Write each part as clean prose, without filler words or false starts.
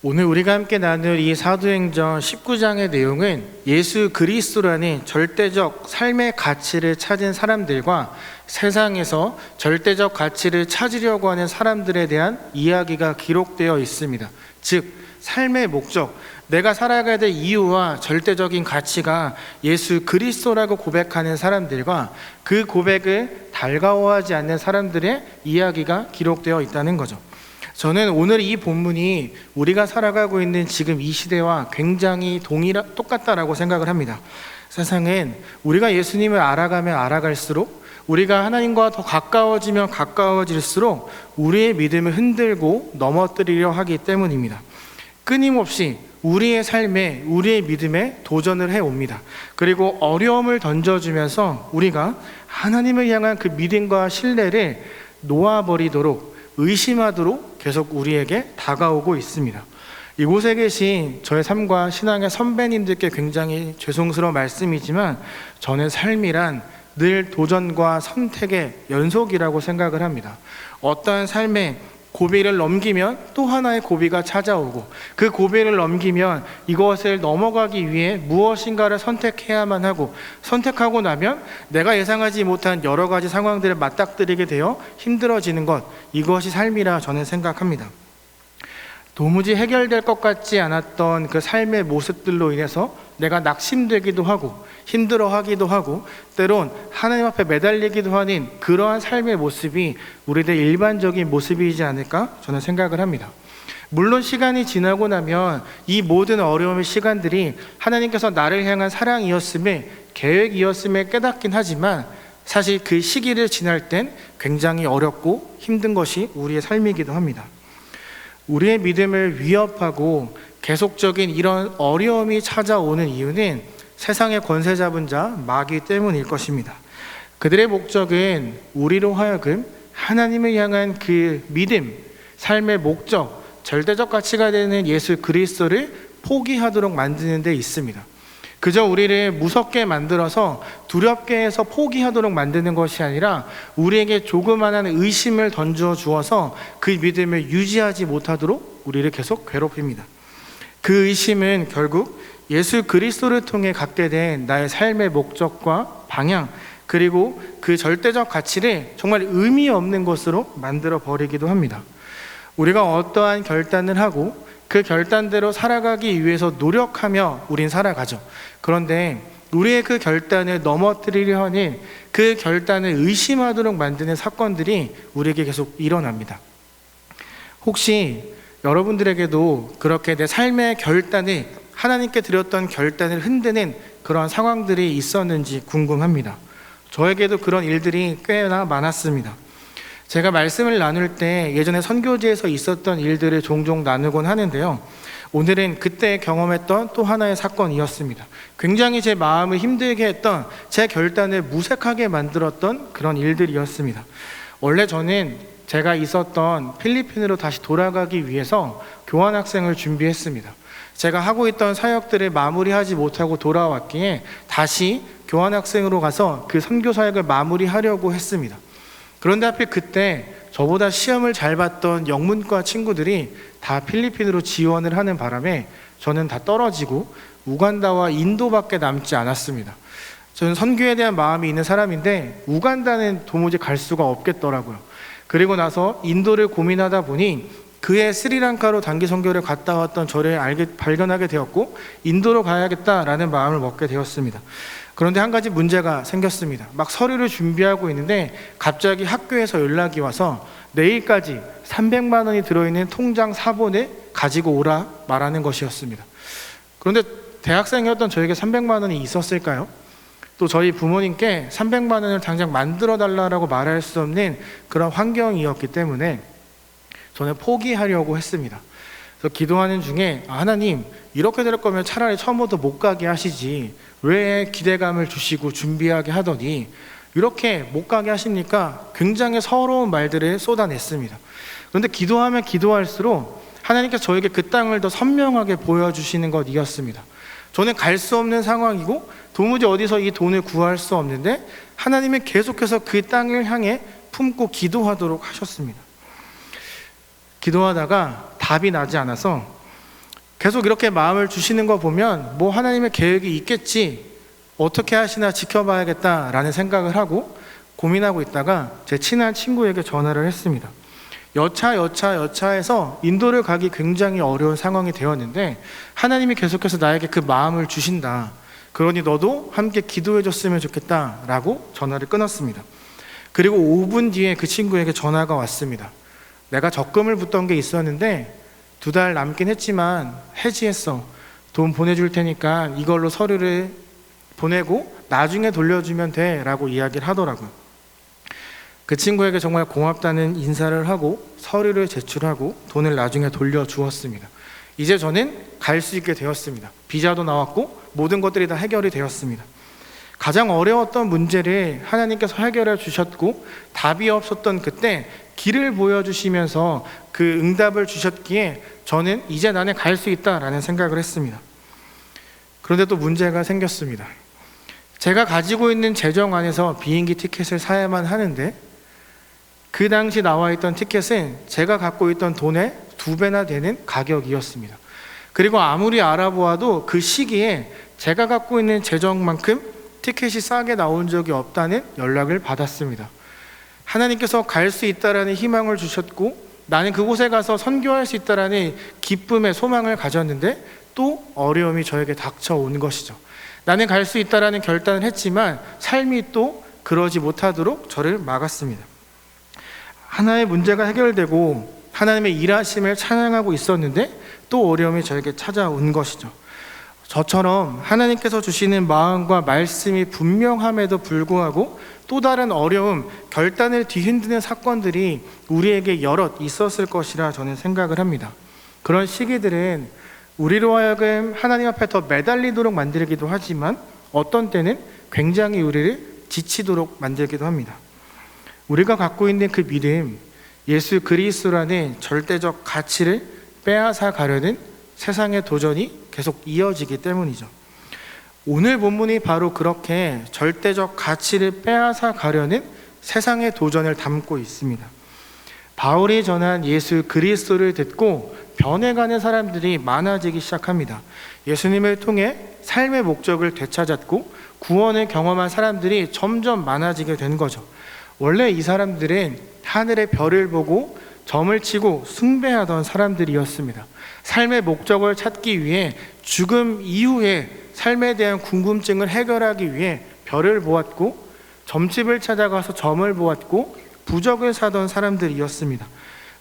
오늘 우리가 함께 나눌 이 사도행전 19장의 내용은 예수 그리스도라는 절대적 삶의 가치를 찾은 사람들과 세상에서 절대적 가치를 찾으려고 하는 사람들에 대한 이야기가 기록되어 있습니다. 즉, 삶의 목적, 내가 살아가야 될 이유와 절대적인 가치가 예수 그리스도라고 고백하는 사람들과 그 고백을 달가워하지 않는 사람들의 이야기가 기록되어 있다는 거죠. 저는 오늘 이 본문이 우리가 살아가고 있는 지금 이 시대와 굉장히 똑같다라고 생각을 합니다. 세상은 우리가 예수님을 알아가면 알아갈수록, 우리가 하나님과 더 가까워지면 가까워질수록 우리의 믿음을 흔들고 넘어뜨리려 하기 때문입니다. 끊임없이 우리의 삶에, 우리의 믿음에 도전을 해옵니다. 그리고 어려움을 던져주면서 우리가 하나님을 향한 그 믿음과 신뢰를 놓아버리도록, 의심하도록 계속 우리에게 다가오고 있습니다. 이곳에 계신 저의 삶과 신앙의 선배님들께 굉장히 죄송스러운 말씀이지만, 저는 삶이란 늘 도전과 선택의 연속이라고 생각을 합니다. 어떠한 삶에 고비를 넘기면 또 하나의 고비가 찾아오고, 그 고비를 넘기면 이것을 넘어가기 위해 무엇인가를 선택해야만 하고, 선택하고 나면 내가 예상하지 못한 여러 가지 상황들을 맞닥뜨리게 되어 힘들어지는 것, 이것이 삶이라 저는 생각합니다. 도무지 해결될 것 같지 않았던 그 삶의 모습들로 인해서 내가 낙심되기도 하고 힘들어하기도 하고 때론 하나님 앞에 매달리기도 하는 그러한 삶의 모습이 우리들 일반적인 모습이지 않을까 저는 생각을 합니다. 물론 시간이 지나고 나면 이 모든 어려움의 시간들이 하나님께서 나를 향한 사랑이었음에, 계획이었음에 깨닫긴 하지만, 사실 그 시기를 지날 땐 굉장히 어렵고 힘든 것이 우리의 삶이기도 합니다. 우리의 믿음을 위협하고 계속적인 이런 어려움이 찾아오는 이유는 세상의 권세 잡은 자 마귀 때문일 것입니다. 그들의 목적은 우리로 하여금 하나님을 향한 그 믿음, 삶의 목적, 절대적 가치가 되는 예수 그리스도를 포기하도록 만드는 데 있습니다. 그저 우리를 무섭게 만들어서 두렵게 해서 포기하도록 만드는 것이 아니라 우리에게 조그마한 의심을 던져 주어서 그 믿음을 유지하지 못하도록 우리를 계속 괴롭힙니다. 그 의심은 결국 예수 그리스도를 통해 갖게 된 나의 삶의 목적과 방향, 그리고 그 절대적 가치를 정말 의미 없는 것으로 만들어 버리기도 합니다. 우리가 어떠한 결단을 하고 그 결단대로 살아가기 위해서 노력하며 우린 살아가죠. 그런데 우리의 그 결단을 넘어뜨리려 하는, 그 결단을 의심하도록 만드는 사건들이 우리에게 계속 일어납니다. 혹시 여러분들에게도 그렇게 내 삶의 결단을, 하나님께 드렸던 결단을 흔드는 그런 상황들이 있었는지 궁금합니다. 저에게도 그런 일들이 꽤나 많았습니다. 제가 말씀을 나눌 때 예전에 선교지에서 있었던 일들을 종종 나누곤 하는데요, 오늘은 그때 경험했던 또 하나의 사건이었습니다. 굉장히 제 마음을 힘들게 했던, 제 결단을 무색하게 만들었던 그런 일들이었습니다. 원래 저는 제가 있었던 필리핀으로 다시 돌아가기 위해서 교환학생을 준비했습니다. 제가 하고 있던 사역들을 마무리하지 못하고 돌아왔기에 다시 교환학생으로 가서 그 선교 사역을 마무리하려고 했습니다. 그런데 하필 그때 저보다 시험을 잘 봤던 영문과 친구들이 다 필리핀으로 지원을 하는 바람에 저는 다 떨어지고 우간다와 인도밖에 남지 않았습니다. 저는 선교에 대한 마음이 있는 사람인데 우간다는 도무지 갈 수가 없겠더라고요. 그리고 나서 인도를 고민하다 보니 그해 스리랑카로 단기 선교를 갔다 왔던 저를 발견하게 되었고, 인도로 가야겠다라는 마음을 먹게 되었습니다. 그런데 한 가지 문제가 생겼습니다. 막 서류를 준비하고 있는데 갑자기 학교에서 연락이 와서 내일까지 300만 원이 들어있는 통장 사본을 가지고 오라 말하는 것이었습니다. 그런데 대학생이었던 저에게 300만 원이 있었을까요? 또 저희 부모님께 300만 원을 당장 만들어 달라고 말할 수 없는 그런 환경이었기 때문에 저는 포기하려고 했습니다. 그래서 기도하는 중에, 하나님, 이렇게 될 거면 차라리 처음부터 못 가게 하시지 왜 기대감을 주시고 준비하게 하더니 이렇게 못 가게 하십니까? 굉장히 서러운 말들을 쏟아냈습니다. 그런데 기도하면 기도할수록 하나님께서 저에게 그 땅을 더 선명하게 보여주시는 것이었습니다. 저는 갈 수 없는 상황이고 도무지 어디서 이 돈을 구할 수 없는데 하나님은 계속해서 그 땅을 향해 품고 기도하도록 하셨습니다. 기도하다가 답이 나지 않아서 계속 이렇게 마음을 주시는 거 보면 뭐 하나님의 계획이 있겠지, 어떻게 하시나 지켜봐야겠다라는 생각을 하고 고민하고 있다가 제 친한 친구에게 전화를 했습니다. 여차해서 인도를 가기 굉장히 어려운 상황이 되었는데 하나님이 계속해서 나에게 그 마음을 주신다, 그러니 너도 함께 기도해 줬으면 좋겠다라고 전화를 끊었습니다. 그리고 5분 뒤에 그 친구에게 전화가 왔습니다. 내가 적금을 붓던 게 있었는데 2달 남긴 했지만 해지했어. 돈 보내줄 테니까 이걸로 서류를 보내고 나중에 돌려주면 돼 라고 이야기를 하더라고요. 그 친구에게 정말 고맙다는 인사를 하고 서류를 제출하고 돈을 나중에 돌려주었습니다. 이제 저는 갈 수 있게 되었습니다. 비자도 나왔고 모든 것들이 다 해결이 되었습니다. 가장 어려웠던 문제를 하나님께서 해결해 주셨고 답이 없었던 그때 길을 보여주시면서 그 응답을 주셨기에 저는 이제 나는 갈 수 있다라는 생각을 했습니다. 그런데 또 문제가 생겼습니다. 제가 가지고 있는 재정 안에서 비행기 티켓을 사야만 하는데 그 당시 나와 있던 티켓은 제가 갖고 있던 돈의 2배나 되는 가격이었습니다. 그리고 아무리 알아보아도 그 시기에 제가 갖고 있는 재정만큼 티켓이 싸게 나온 적이 없다는 연락을 받았습니다. 하나님께서 갈 수 있다라는 희망을 주셨고 나는 그곳에 가서 선교할 수 있다라는 기쁨의 소망을 가졌는데 또 어려움이 저에게 닥쳐온 것이죠. 나는 갈 수 있다라는 결단을 했지만 삶이 또 그러지 못하도록 저를 막았습니다. 하나의 문제가 해결되고 하나님의 일하심을 찬양하고 있었는데 또 어려움이 저에게 찾아온 것이죠. 저처럼 하나님께서 주시는 마음과 말씀이 분명함에도 불구하고 또 다른 어려움, 결단을 뒤흔드는 사건들이 우리에게 여럿 있었을 것이라 저는 생각을 합니다. 그런 시기들은 우리로 하여금 하나님 앞에 더 매달리도록 만들기도 하지만 어떤 때는 굉장히 우리를 지치도록 만들기도 합니다. 우리가 갖고 있는 그 믿음, 예수 그리스도라는 절대적 가치를 빼앗아 가려는 세상의 도전이 계속 이어지기 때문이죠. 오늘 본문이 바로 그렇게 절대적 가치를 빼앗아 가려는 세상의 도전을 담고 있습니다. 바울이 전한 예수 그리스도를 듣고 변해가는 사람들이 많아지기 시작합니다. 예수님을 통해 삶의 목적을 되찾았고 구원을 경험한 사람들이 점점 많아지게 된 거죠. 원래 이 사람들은 하늘의 별을 보고 점을 치고 숭배하던 사람들이었습니다. 삶의 목적을 찾기 위해 죽음 이후에 삶에 대한 궁금증을 해결하기 위해 별을 보았고 점집을 찾아가서 점을 보았고 부적을 사던 사람들이었습니다.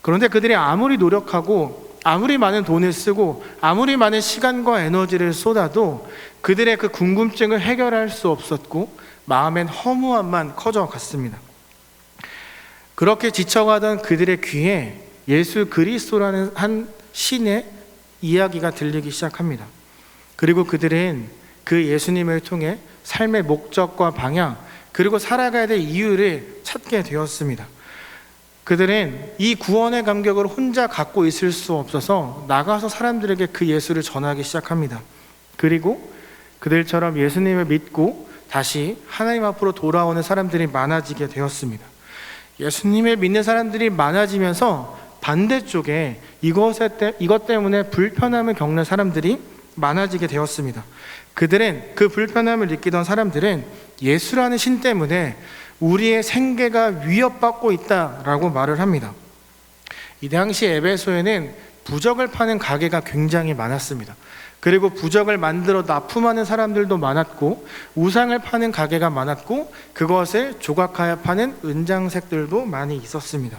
그런데 그들이 아무리 노력하고 아무리 많은 돈을 쓰고 아무리 많은 시간과 에너지를 쏟아도 그들의 그 궁금증을 해결할 수 없었고 마음엔 허무함만 커져갔습니다. 그렇게 지쳐가던 그들의 귀에 예수 그리스도라는 한 신의 이야기가 들리기 시작합니다. 그리고 그들은 그 예수님을 통해 삶의 목적과 방향 그리고 살아가야 될 이유를 찾게 되었습니다. 그들은 이 구원의 감격을 혼자 갖고 있을 수 없어서 나가서 사람들에게 그 예수를 전하기 시작합니다. 그리고 그들처럼 예수님을 믿고 다시 하나님 앞으로 돌아오는 사람들이 많아지게 되었습니다. 예수님을 믿는 사람들이 많아지면서 반대쪽에 이것 때문에 불편함을 겪는 사람들이 많아지게 되었습니다. 그들은 그 불편함을 느끼던 사람들은 예수라는 신 때문에 우리의 생계가 위협받고 있다라고 말을 합니다. 이 당시 에베소에는 부적을 파는 가게가 굉장히 많았습니다. 그리고 부적을 만들어 납품하는 사람들도 많았고 우상을 파는 가게가 많았고 그것을 조각하여 파는 은장색들도 많이 있었습니다.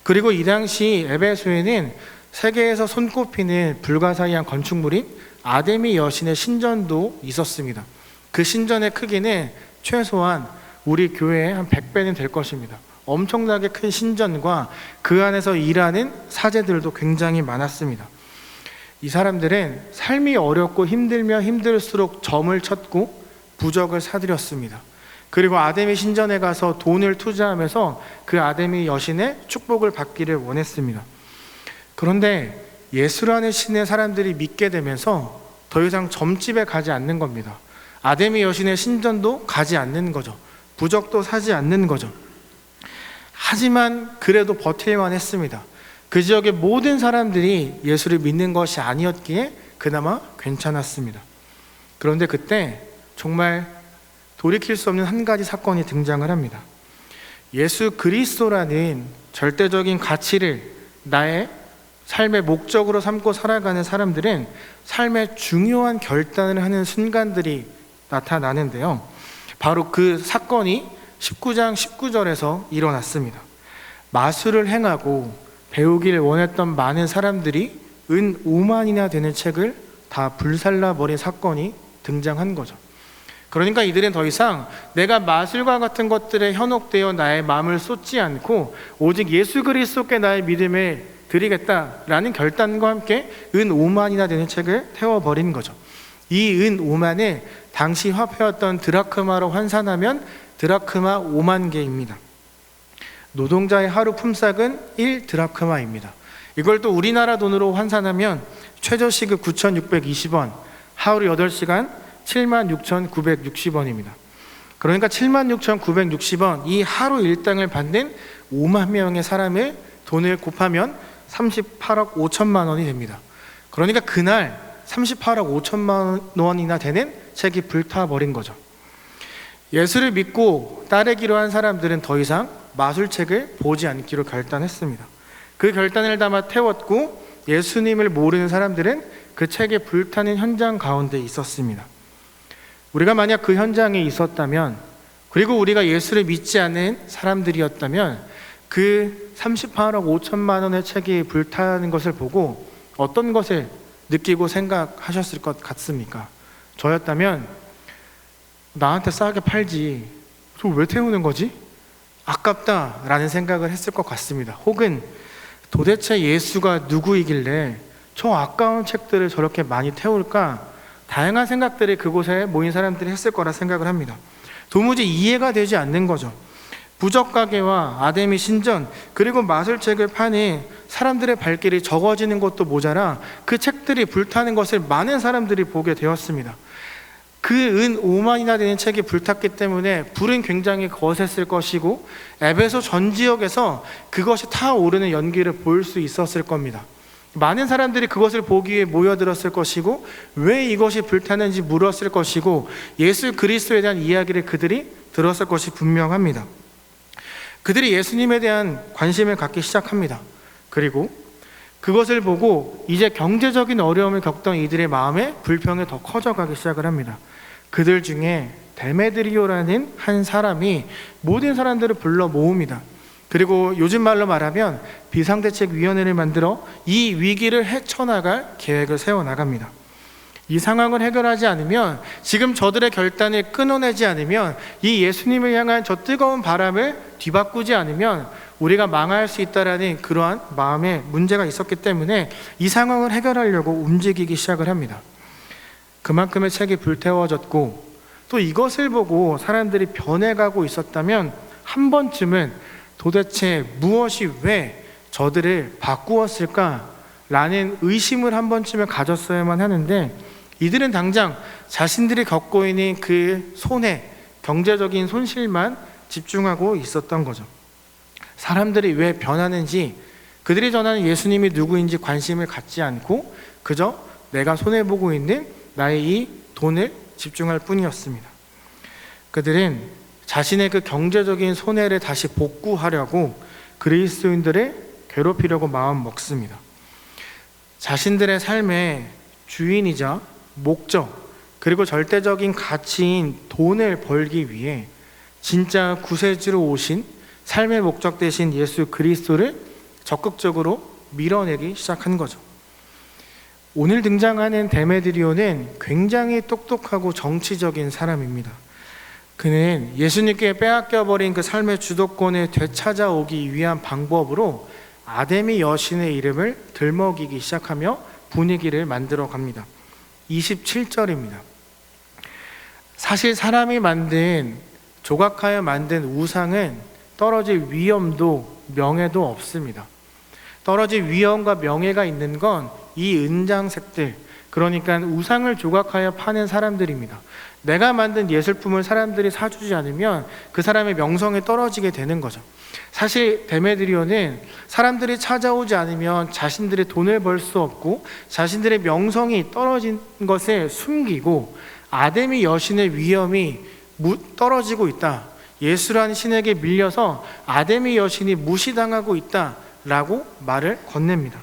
그리고 이 당시 에베소에는 세계에서 손꼽히는 불가사의한 건축물인 아데미 여신의 신전도 있었습니다. 그 신전의 크기는 최소한 우리 교회의 한 100배는 될 것입니다. 엄청나게 큰 신전과 그 안에서 일하는 사제들도 굉장히 많았습니다. 이 사람들은 삶이 어렵고 힘들면 힘들수록 점을 쳤고 부적을 사들였습니다. 그리고 아데미 신전에 가서 돈을 투자하면서 그 아데미 여신의 축복을 받기를 원했습니다. 그런데 예수라는 신의 사람들이 믿게 되면서 더 이상 점집에 가지 않는 겁니다. 아데미 여신의 신전도 가지 않는 거죠. 부적도 사지 않는 거죠. 하지만 그래도 버틸만 했습니다. 그 지역의 모든 사람들이 예수를 믿는 것이 아니었기에 그나마 괜찮았습니다. 그런데 그때 정말 돌이킬 수 없는 한 가지 사건이 등장을 합니다. 예수 그리스도라는 절대적인 가치를 나의 삶의 목적으로 삼고 살아가는 사람들은 삶의 중요한 결단을 하는 순간들이 나타나는데요. 바로 그 사건이 19장 19절에서 일어났습니다. 마술을 행하고 배우길 원했던 많은 사람들이 은 5만이나 되는 책을 다 불살라버린 사건이 등장한 거죠. 그러니까 이들은 더 이상 내가 마술과 같은 것들에 현혹되어 나의 마음을 쏟지 않고 오직 예수 그리스도께 나의 믿음을 드리겠다라는 결단과 함께 은 5만이나 되는 책을 태워버린 거죠. 이 은 5만을 당시 화폐였던 드라크마로 환산하면 드라크마 5만 개입니다. 노동자의 하루 품삯은 1드라크마입니다. 이걸 또 우리나라 돈으로 환산하면 최저시급 9,620원, 하루 8시간 76,960원입니다. 그러니까 76,960원, 이 하루 일당을 받는 5만 명의 사람의 돈을 곱하면 38억 5천만 원이 됩니다. 그러니까 그날 38억 5천만 원이나 되는 책이 불타버린 거죠. 예수를 믿고 따르기로 한 사람들은 더 이상 마술책을 보지 않기로 결단했습니다. 그 결단을 담아 태웠고 예수님을 모르는 사람들은 그 책에 불타는 현장 가운데 있었습니다. 우리가 만약 그 현장에 있었다면, 그리고 우리가 예수를 믿지 않은 사람들이었다면 그 38억 5천만 원의 책이 불타는 것을 보고 어떤 것을 느끼고 생각하셨을 것 같습니까? 저였다면 나한테 싸게 팔지, 저 왜 태우는 거지? 아깝다라는 생각을 했을 것 같습니다. 혹은 도대체 예수가 누구이길래 저 아까운 책들을 저렇게 많이 태울까? 다양한 생각들이 그곳에 모인 사람들이 했을 거라 생각을 합니다. 도무지 이해가 되지 않는 거죠. 부적가게와 아데미 신전, 그리고 마술책을 파는 사람들의 발길이 적어지는 것도 모자라 그 책들이 불타는 것을 많은 사람들이 보게 되었습니다. 그 은 5만이나 되는 책이 불탔기 때문에 불은 굉장히 거셌을 것이고 에베소 전 지역에서 그것이 타오르는 연기를 볼 수 있었을 겁니다. 많은 사람들이 그것을 보기 위해 모여들었을 것이고 왜 이것이 불타는지 물었을 것이고 예수 그리스도에 대한 이야기를 그들이 들었을 것이 분명합니다. 그들이 예수님에 대한 관심을 갖기 시작합니다. 그리고 그것을 보고 이제 경제적인 어려움을 겪던 이들의 마음에 불평이 더 커져가기 시작을 합니다. 그들 중에 데메드리오라는 한 사람이 모든 사람들을 불러 모읍니다. 그리고 요즘 말로 말하면 비상대책위원회를 만들어 이 위기를 헤쳐나갈 계획을 세워나갑니다. 이 상황을 해결하지 않으면, 지금 저들의 결단을 끊어내지 않으면, 이 예수님을 향한 저 뜨거운 바람을 뒤바꾸지 않으면 우리가 망할 수 있다라는 그러한 마음에 문제가 있었기 때문에 이 상황을 해결하려고 움직이기 시작을 합니다. 그만큼의 책이 불태워졌고 또 이것을 보고 사람들이 변해가고 있었다면 한 번쯤은 도대체 무엇이 왜 저들을 바꾸었을까라는 의심을 한 번쯤은 가졌어야만 하는데 이들은 당장 자신들이 겪고 있는 그 손해, 경제적인 손실만 집중하고 있었던 거죠. 사람들이 왜 변하는지, 그들이 전하는 예수님이 누구인지 관심을 갖지 않고 그저 내가 손해보고 있는 나의 이 돈을 집중할 뿐이었습니다. 그들은 자신의 그 경제적인 손해를 다시 복구하려고 그리스도인들을 괴롭히려고 마음 먹습니다. 자신들의 삶의 주인이자 목적, 그리고 절대적인 가치인 돈을 벌기 위해 진짜 구세주로 오신 삶의 목적 대신 예수 그리스도를 적극적으로 밀어내기 시작한 거죠. 오늘 등장하는 데메드리오는 굉장히 똑똑하고 정치적인 사람입니다. 그는 예수님께 빼앗겨버린 그 삶의 주도권을 되찾아오기 위한 방법으로 아데미 여신의 이름을 들먹이기 시작하며 분위기를 만들어 갑니다. 27절입니다. 사실 사람이 만든, 조각하여 만든 우상은 떨어질 위엄도 명예도 없습니다. 떨어질 위엄과 명예가 있는 건 이 은장색들, 그러니까 우상을 조각하여 파는 사람들입니다. 내가 만든 예술품을 사람들이 사주지 않으면 그 사람의 명성이 떨어지게 되는 거죠. 사실 데메드리오는 사람들이 찾아오지 않으면 자신들의 돈을 벌 수 없고 자신들의 명성이 떨어진 것을 숨기고 아데미 여신의 위엄이 떨어지고 있다, 예수라는 신에게 밀려서 아데미 여신이 무시당하고 있다라고 말을 건넵니다.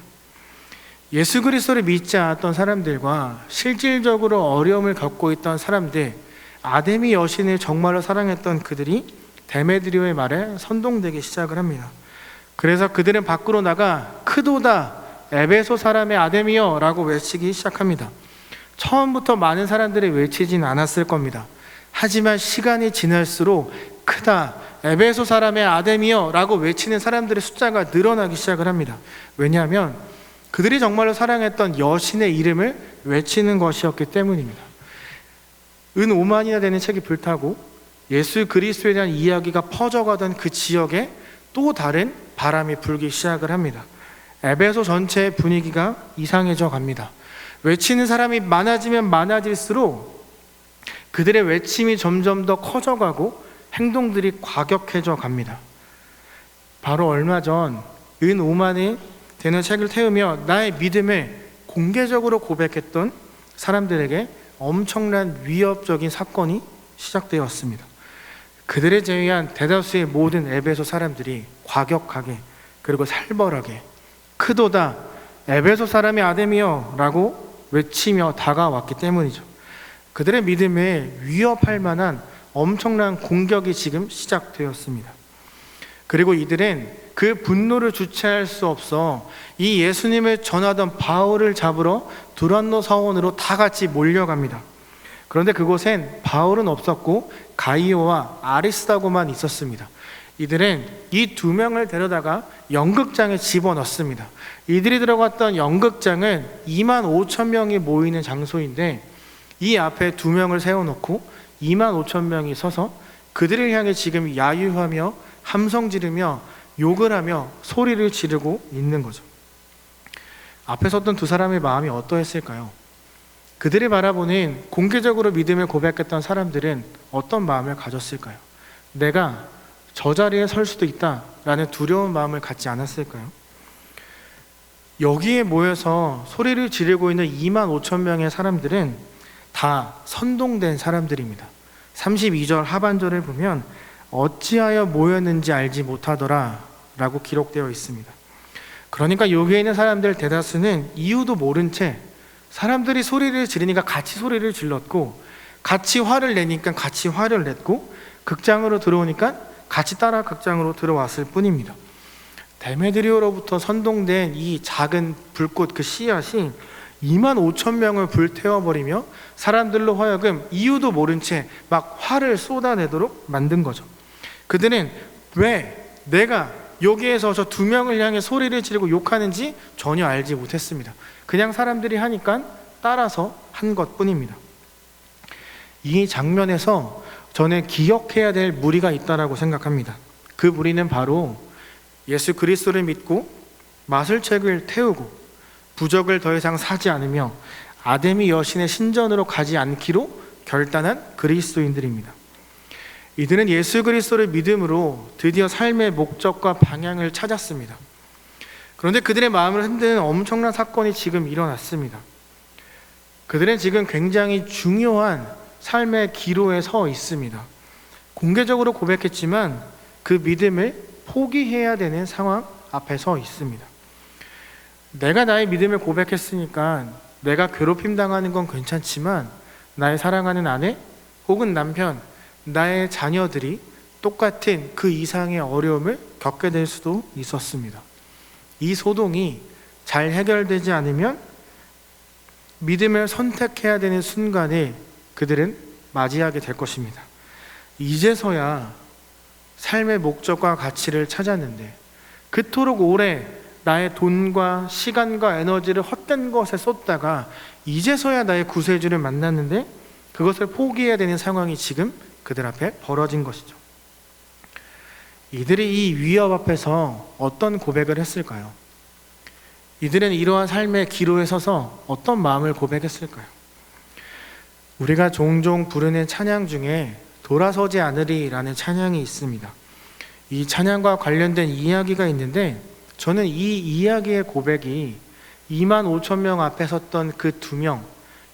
예수 그리스도를 믿지 않았던 사람들과 실질적으로 어려움을 겪고 있던 사람들, 아데미 여신을 정말로 사랑했던 그들이 데메드리오의 말에 선동되기 시작을 합니다. 그래서 그들은 밖으로 나가 크도다 에베소 사람의 아데미여 라고 외치기 시작합니다. 처음부터 많은 사람들이 외치진 않았을 겁니다. 하지만 시간이 지날수록 크다 에베소 사람의 아데미여 라고 외치는 사람들의 숫자가 늘어나기 시작을 합니다. 왜냐하면 그들이 정말로 사랑했던 여신의 이름을 외치는 것이었기 때문입니다. 은 5만이나 되는 책이 불타고 예수 그리스도에 대한 이야기가 퍼져가던 그 지역에 또 다른 바람이 불기 시작을 합니다. 에베소 전체의 분위기가 이상해져 갑니다. 외치는 사람이 많아지면 많아질수록 그들의 외침이 점점 더 커져가고 행동들이 과격해져 갑니다. 바로 얼마 전 은 5만이 되는 책을 태우며 나의 믿음을 공개적으로 고백했던 사람들에게 엄청난 위협적인 사건이 시작되었습니다. 그들을 제외한 대다수의 모든 에베소 사람들이 과격하게 그리고 살벌하게 크도다 에베소 사람의 아데미여 라고 외치며 다가왔기 때문이죠. 그들의 믿음에 위협할 만한 엄청난 공격이 지금 시작되었습니다. 그리고 이들은 그 분노를 주체할 수 없어 이 예수님을 전하던 바울을 잡으러 두란노 사원으로 다 같이 몰려갑니다. 그런데 그곳엔 바울은 없었고 가이오와 아리스다고만 있었습니다. 이들은 이 두 명을 데려다가 연극장에 집어넣습니다. 이들이 들어갔던 연극장은 2만 5천 명이 모이는 장소인데 이 앞에 두 명을 세워놓고 2만 5천 명이 서서 그들을 향해 지금 야유하며 함성 지르며 욕을 하며 소리를 지르고 있는 거죠. 앞에 섰던 두 사람의 마음이 어떠했을까요? 그들을 바라보는 공개적으로 믿음을 고백했던 사람들은 어떤 마음을 가졌을까요? 내가 저 자리에 설 수도 있다라는 두려운 마음을 갖지 않았을까요? 여기에 모여서 소리를 지르고 있는 2만 5천 명의 사람들은 다 선동된 사람들입니다. 32절 하반절을 보면 어찌하여 모였는지 알지 못하더라 라고 기록되어 있습니다. 그러니까 여기에 있는 사람들 대다수는 이유도 모른 채 사람들이 소리를 지르니까 같이 소리를 질렀고 같이 화를 내니까 같이 화를 냈고 극장으로 들어오니까 같이 따라 극장으로 들어왔을 뿐입니다. 데메드리오로부터 선동된 이 작은 불꽃 그 씨앗이 2만 5천 명을 불태워버리며 사람들로 하여금 이유도 모른 채 막 화를 쏟아내도록 만든 거죠. 그들은 왜 내가 여기에서 저 두 명을 향해 소리를 지르고 욕하는지 전혀 알지 못했습니다. 그냥 사람들이 하니까 따라서 한 것뿐입니다. 이 장면에서 저는 기억해야 될 무리가 있다라고 생각합니다. 그 무리는 바로 예수 그리스도를 믿고 마술책을 태우고 부적을 더 이상 사지 않으며 아데미 여신의 신전으로 가지 않기로 결단한 그리스도인들입니다. 이들은 예수 그리스도를 믿음으로 드디어 삶의 목적과 방향을 찾았습니다. 그런데 그들의 마음을 흔드는 엄청난 사건이 지금 일어났습니다. 그들은 지금 굉장히 중요한 삶의 기로에 서 있습니다. 공개적으로 고백했지만 그 믿음을 포기해야 되는 상황 앞에 서 있습니다. 내가 나의 믿음을 고백했으니까 내가 괴롭힘 당하는 건 괜찮지만 나의 사랑하는 아내 혹은 남편, 나의 자녀들이 똑같은 그 이상의 어려움을 겪게 될 수도 있었습니다. 이 소동이 잘 해결되지 않으면 믿음을 선택해야 되는 순간에 그들은 맞이하게 될 것입니다. 이제서야 삶의 목적과 가치를 찾았는데 그토록 오래 나의 돈과 시간과 에너지를 헛된 것에 쏟다가 이제서야 나의 구세주를 만났는데 그것을 포기해야 되는 상황이 지금 그들 앞에 벌어진 것이죠. 이들이 이 위협 앞에서 어떤 고백을 했을까요? 이들은 이러한 삶의 기로에 서서 어떤 마음을 고백했을까요? 우리가 종종 부르는 찬양 중에 돌아서지 않으리라는 찬양이 있습니다. 이 찬양과 관련된 이야기가 있는데, 저는 이 이야기의 고백이 2만 5천 명 앞에 섰던 그 2명,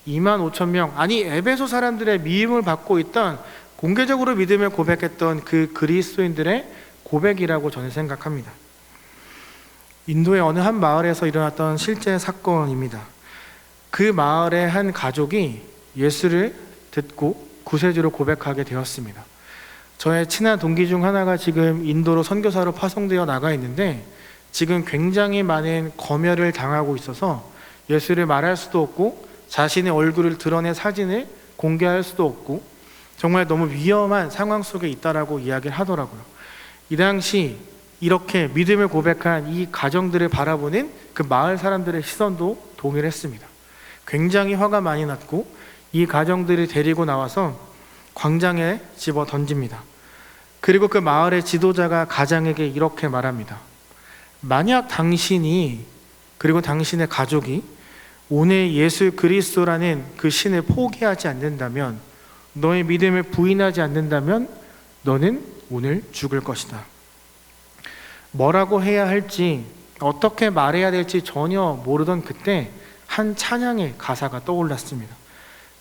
2만 5천 명, 아니 에베소 사람들의 미움을 받고 있던, 공개적으로 믿음을 고백했던 그 그리스도인들의 고백이라고 저는 생각합니다. 인도의 어느 한 마을에서 일어났던 실제 사건입니다. 그 마을의 한 가족이 예수를 듣고 구세주로 고백하게 되었습니다. 저의 친한 동기 중 하나가 지금 인도로 선교사로 파송되어 나가 있는데, 지금 굉장히 많은 검열을 당하고 있어서 예수를 말할 수도 없고 자신의 얼굴을 드러낸 사진을 공개할 수도 없고 정말 너무 위험한 상황 속에 있다라고 이야기를 하더라고요. 이 당시 이렇게 믿음을 고백한 이 가정들을 바라보는 그 마을 사람들의 시선도 동일했습니다. 굉장히 화가 많이 났고 이 가정들을 데리고 나와서 광장에 집어 던집니다. 그리고 그 마을의 지도자가 가장에게 이렇게 말합니다. 만약 당신이 그리고 당신의 가족이 오늘 예수 그리스도라는 그 신을 포기하지 않는다면, 너의 믿음을 부인하지 않는다면 너는 오늘 죽을 것이다. 뭐라고 해야 할지, 어떻게 말해야 될지 전혀 모르던 그때 한 찬양의 가사가 떠올랐습니다.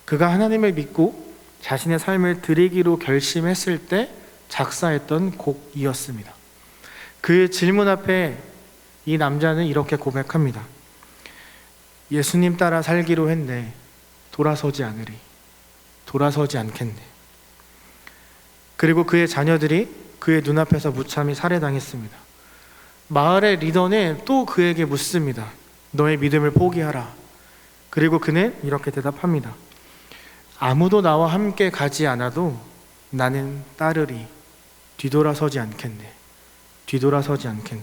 그가 하나님을 믿고 자신의 삶을 드리기로 결심했을 때 작사했던 곡이었습니다. 그 질문 앞에 이 남자는 이렇게 고백합니다. 예수님 따라 살기로 했네. 돌아서지 않으리. 돌아서지 않겠네. 그리고 그의 자녀들이 그의 눈앞에서 무참히 살해당했습니다. 마을의 리더는 또 그에게 묻습니다. 너의 믿음을 포기하라. 그리고 그는 이렇게 대답합니다. 아무도 나와 함께 가지 않아도 나는 따르리. 뒤돌아서지 않겠네. 뒤돌아서지 않겠네.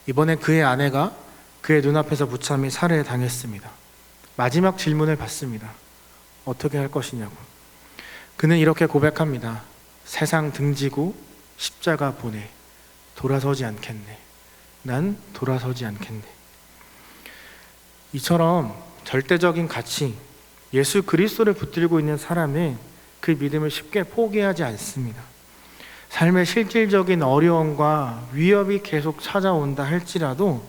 이번에 그의 아내가 그의 눈앞에서 무참히 살해당했습니다. 마지막 질문을 받습니다. 어떻게 할 것이냐고. 그는 이렇게 고백합니다. 세상 등지고 십자가 보내. 돌아서지 않겠네. 난 돌아서지 않겠네. 이처럼 절대적인 가치, 예수 그리스도를 붙들고 있는 사람은 그 믿음을 쉽게 포기하지 않습니다. 삶의 실질적인 어려움과 위협이 계속 찾아온다 할지라도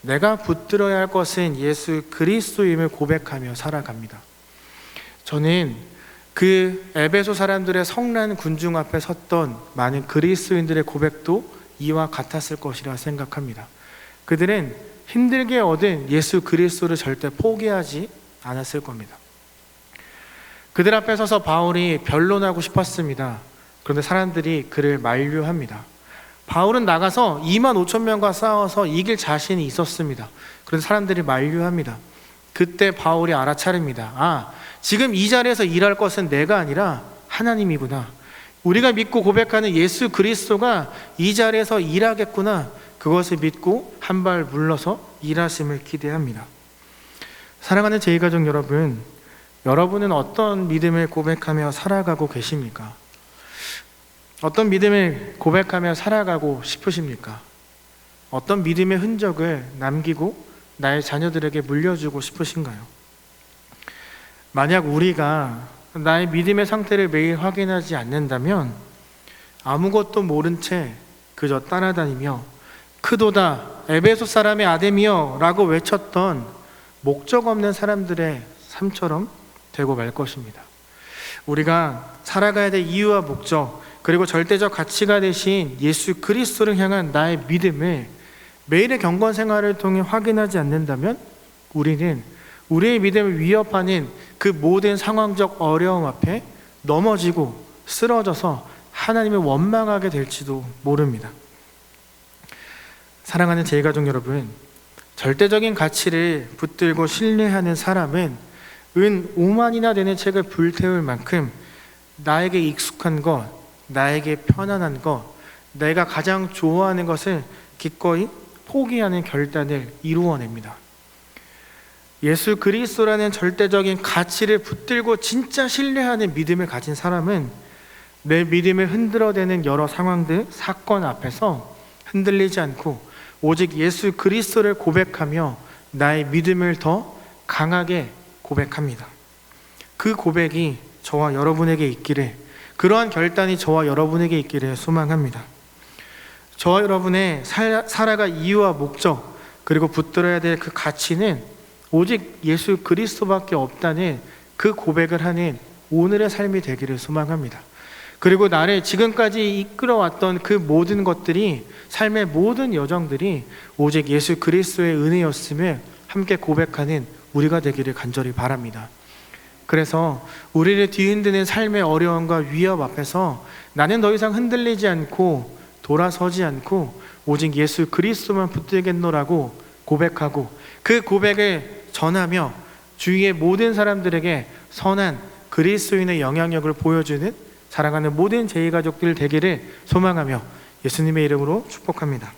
내가 붙들어야 할 것은 예수 그리스도임을 고백하며 살아갑니다. 저는 그 에베소 사람들의 성난 군중 앞에 섰던 많은 그리스도인들의 고백도 이와 같았을 것이라 생각합니다. 그들은 힘들게 얻은 예수 그리스도를 절대 포기하지 않았을 겁니다. 그들 앞에 서서 바울이 변론하고 싶었습니다. 그런데 사람들이 그를 만류합니다. 바울은 나가서 2만 5천 명과 싸워서 이길 자신이 있었습니다. 그런데 사람들이 만류합니다. 그때 바울이 알아차립니다. 지금 이 자리에서 일할 것은 내가 아니라 하나님이구나. 우리가 믿고 고백하는 예수 그리스도가 이 자리에서 일하겠구나. 그것을 믿고 한 발 물러서 일하심을 기대합니다. 사랑하는 제2가족 여러분, 여러분은 어떤 믿음을 고백하며 살아가고 계십니까? 어떤 믿음을 고백하며 살아가고 싶으십니까? 어떤 믿음의 흔적을 남기고 나의 자녀들에게 물려주고 싶으신가요? 만약 우리가 나의 믿음의 상태를 매일 확인하지 않는다면 아무것도 모른 채 그저 따라다니며 크도다 에베소 사람의 아담이여 라고 외쳤던 목적 없는 사람들의 삶처럼 되고 말 것입니다. 우리가 살아가야 될 이유와 목적, 그리고 절대적 가치가 되신 예수 그리스도를 향한 나의 믿음을 매일의 경건 생활을 통해 확인하지 않는다면 우리는 우리의 믿음을 위협하는 그 모든 상황적 어려움 앞에 넘어지고 쓰러져서 하나님을 원망하게 될지도 모릅니다. 사랑하는 제2가족 여러분, 절대적인 가치를 붙들고 신뢰하는 사람은 은 5만이나 되는 책을 불태울 만큼 나에게 익숙한 것, 나에게 편안한 것, 내가 가장 좋아하는 것을 기꺼이 포기하는 결단을 이루어냅니다. 예수 그리스도라는 절대적인 가치를 붙들고 진짜 신뢰하는 믿음을 가진 사람은 내 믿음을 흔들어대는 여러 상황들, 사건 앞에서 흔들리지 않고 오직 예수 그리스도를 고백하며 나의 믿음을 더 강하게 고백합니다. 그 고백이 저와 여러분에게 있기를, 그러한 결단이 저와 여러분에게 있기를 소망합니다. 저와 여러분의 살아갈 이유와 목적, 그리고 붙들어야 될 그 가치는 오직 예수 그리스도밖에 없다는 그 고백을 하는 오늘의 삶이 되기를 소망합니다. 그리고 나를 지금까지 이끌어왔던 그 모든 것들이, 삶의 모든 여정들이 오직 예수 그리스도의 은혜였음을 함께 고백하는 우리가 되기를 간절히 바랍니다. 그래서 우리를 뒤흔드는 삶의 어려움과 위협 앞에서 나는 더 이상 흔들리지 않고 돌아서지 않고 오직 예수 그리스도만 붙들겠노라고 고백하고, 그 고백을 전하며 주위의 모든 사람들에게 선한 그리스도인의 영향력을 보여주는 사랑하는 모든 제2가족들 되기를 소망하며 예수님의 이름으로 축복합니다.